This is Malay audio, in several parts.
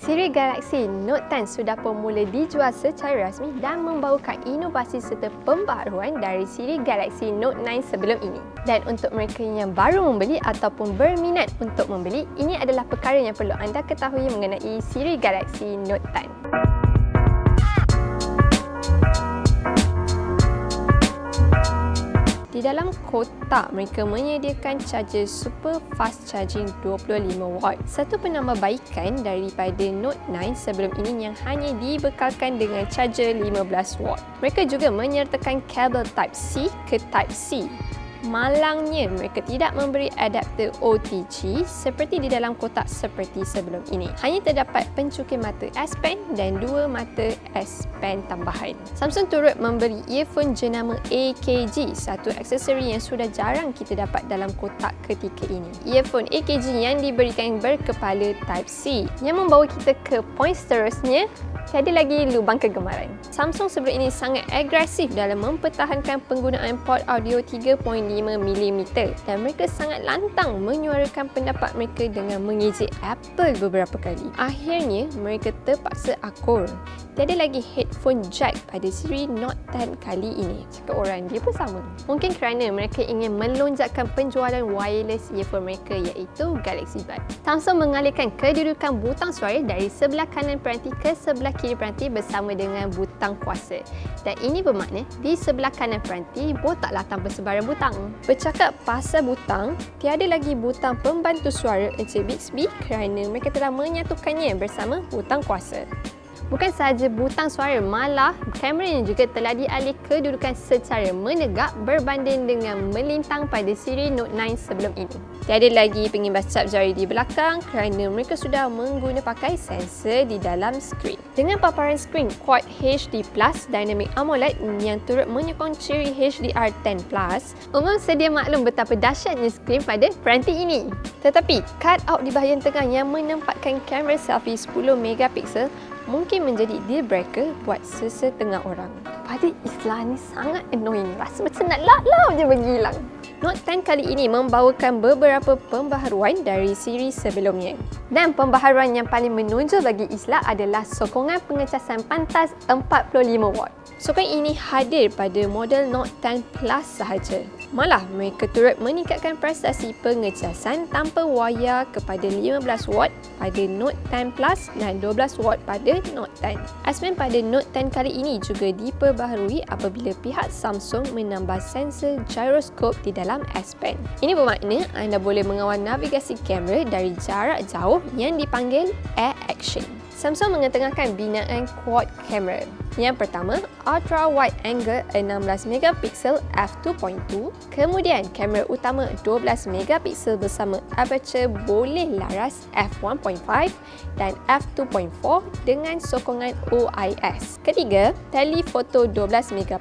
Siri Galaxy Note 10 sudah pun mula dijual secara rasmi dan membawakan inovasi serta pembaharuan dari Siri Galaxy Note 9 sebelum ini. Dan untuk mereka yang baru membeli ataupun berminat untuk membeli, ini adalah perkara yang perlu anda ketahui mengenai Siri Galaxy Note 10. Di dalam kotak, mereka menyediakan charger super fast charging 25W. Satu penambahbaikan daripada Note 9 sebelum ini yang hanya dibekalkan dengan charger 15W. Mereka juga menyertakan kabel Type-C ke Type-C. Malangnya, mereka tidak memberi adapter OTG seperti di dalam kotak seperti sebelum ini. Hanya terdapat pencukir mata S Pen dan dua mata S Pen tambahan. Samsung turut memberi earphone jenama AKG, satu aksesori yang sudah jarang kita dapat dalam kotak ketika ini. Earphone AKG yang diberikan berkepala Type-C yang membawa kita ke poin seterusnya. Tiada lagi lubang kegemaran. Samsung sebelum ini sangat agresif dalam mempertahankan penggunaan port audio 3.5mm dan mereka sangat lantang menyuarakan pendapat mereka dengan mengejek Apple beberapa kali. Akhirnya, mereka terpaksa akur. Tiada lagi headphone jack pada Siri Note 10 kali ini. Cakap orang, dia pun sama. Mungkin kerana mereka ingin melonjakkan penjualan wireless earphone mereka iaitu Galaxy Buds. Samsung mengalihkan kedudukan butang suara dari sebelah kanan peranti ke sebelah kiri peranti bersama dengan butang kuasa. Dan ini bermakna di sebelah kanan peranti botaklah tanpa sebarang butang. Bercakap pasal butang, tiada lagi butang pembantu suara encik Bixby kerana mereka telah menyatukannya bersama butang kuasa. Bukan sahaja butang suara, malah kameranya juga telah dialih kedudukan secara menegak berbanding dengan melintang pada Siri Note 9 sebelum ini. Tiada lagi pengimbas cap jari di belakang kerana mereka sudah pakai sensor di dalam skrin. Dengan paparan skrin Quad HD Plus Dynamic AMOLED yang turut menyokong ciri HDR10+, umum sedia maklum betapa dahsyatnya skrin pada peranti ini. Tetapi, cutout di bahagian tengah yang menempatkan kamera selfie 10MP mungkin menjadi deal breaker buat sesetengah orang. Pada Islah ni sangat annoying. Rasa macam nak lau je bagi hilang. Note 10 kali ini membawakan beberapa pembaharuan dari siri sebelumnya. Dan pembaharuan yang paling menonjol bagi Islah adalah sokongan pengecasan pantas 45W. Sokongan ini hadir pada model Note 10 Plus sahaja. Malah, mereka turut meningkatkan prestasi pengecasan tanpa wayar kepada 15W pada Note 10 Plus dan 12W pada Note 10. S Pen pada Note 10 kali ini juga diperbaharui apabila pihak Samsung menambah sensor gyroscope di dalam S Pen. Ini bermakna anda boleh mengawal navigasi kamera dari jarak jauh yang dipanggil Air Action. Samsung mengetengahkan binaan quad kamera. Yang pertama, Ultra Wide Angle 16MP f2.2, kemudian kamera utama 12MP bersama aperture boleh laras f1.5 dan f2.4 dengan sokongan OIS. Ketiga, telefoto 12MP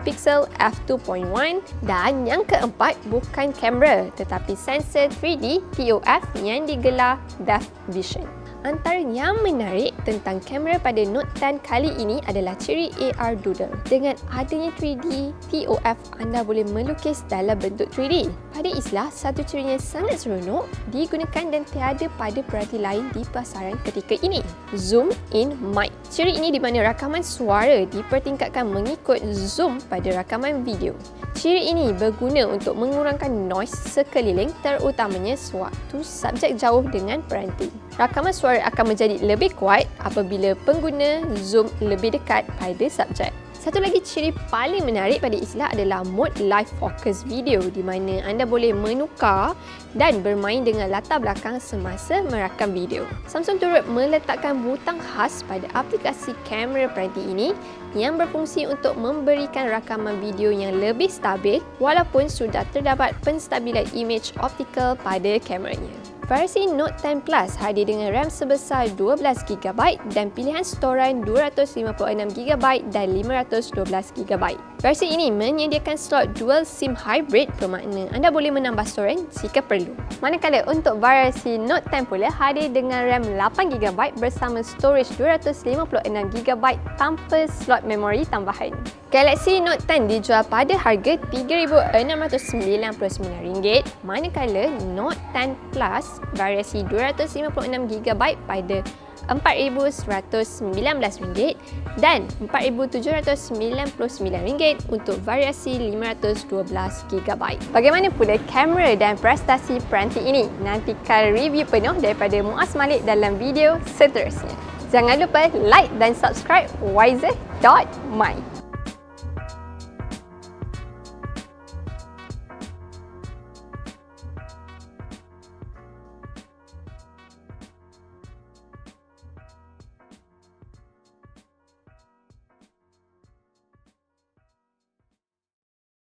f2.1 dan yang keempat bukan kamera tetapi sensor 3D TOF yang digelar Depth Vision. Antara yang menarik tentang kamera pada Note 10 kali ini adalah ciri AR Doodle. Dengan adanya 3D TOF, anda boleh melukis dalam bentuk 3D. Pada Islah, satu ciri yang sangat seronok digunakan dan tiada pada peranti lain di pasaran ketika ini. Zoom in mic. Ciri ini di mana rakaman suara dipertingkatkan mengikut zoom pada rakaman video. Ciri ini berguna untuk mengurangkan noise sekeliling terutamanya sewaktu subjek jauh dengan peranti. Rakaman suara akan menjadi lebih kuat apabila pengguna zoom lebih dekat pada subjek. Satu lagi ciri paling menarik pada Islah adalah mode live focus video di mana anda boleh menukar dan bermain dengan latar belakang semasa merakam video. Samsung turut meletakkan butang khas pada aplikasi kamera peranti ini yang berfungsi untuk memberikan rakaman video yang lebih stabil walaupun sudah terdapat penstabilan image optikal pada kameranya. Versi Note 10 Plus hadir dengan RAM sebesar 12GB dan pilihan storan 256GB dan 512GB. Versi ini menyediakan slot dual SIM hybrid bermakna anda boleh menambah storan jika perlu. Manakala untuk versi Note 10 pula hadir dengan RAM 8GB bersama storage 256GB tanpa slot memori tambahan. Galaxy Note 10 dijual pada harga RM3,699, manakala Note 10 Plus variasi 256GB pada RM4,119 dan RM4,799 untuk variasi 512GB. Bagaimana pula kamera dan prestasi peranti ini? Nantikan review penuh daripada Muaz Malik dalam video seterusnya. Jangan lupa like dan subscribe wiser.my.